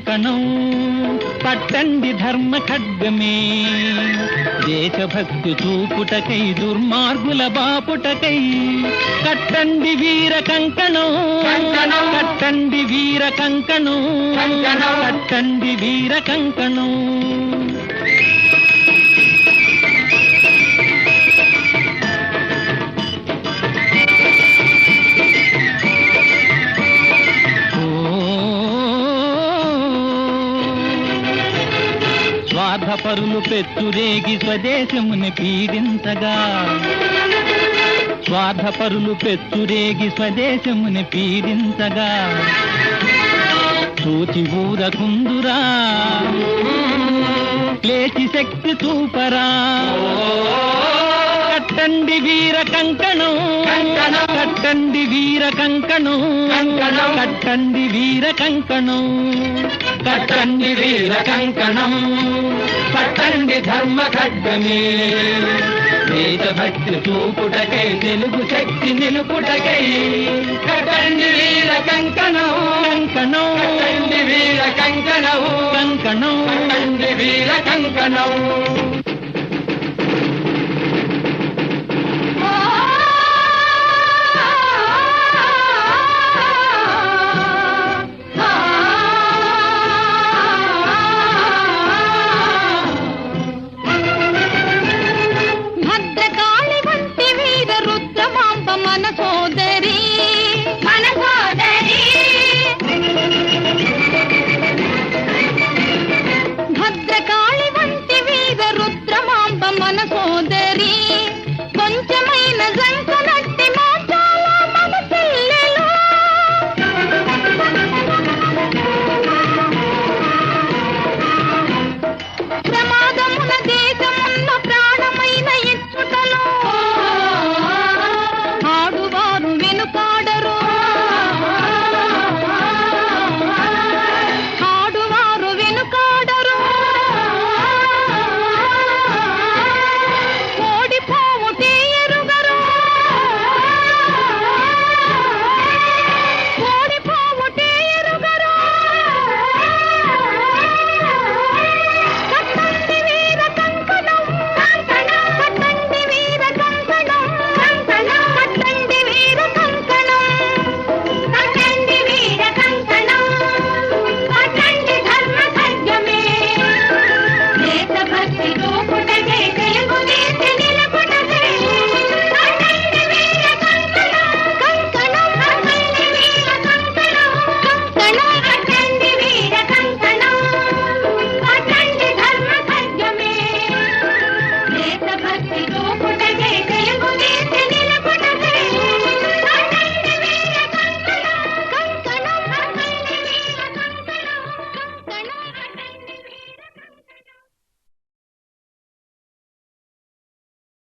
కంకణం పట్టండి ధర్మ ఖడ్గమే దేశభక్తి చూపుటకై దుర్మార్గుల బాపుటకై కట్టండి వీర కంకణం కట్టండి వీర కంకణం కట్టండి వీర కంకణం స్వార్థపరులు పెచ్చురేగి స్వదేశముని పీడించగా స్వార్థపరులు పెచ్చురేగి స్వదేశముని పీడించగా చూచి ఊరకుందురా లేచి శక్తి చూపరా కట్టండి వీర కంకణం కట్టండి వీర కంకణం కట్టండి వీర కంకణం కట్టండి వీర కంకణం పట్టండి ధర్మ ఖడ్గమే దేశభక్తి చూపుటకై తెలుగు శక్తి నిలుపుటకై కట్టండి వీర కంకణం కంకణం కట్టండి వీర కంకణం కంకణం కట్టండి వీర కంకణం మన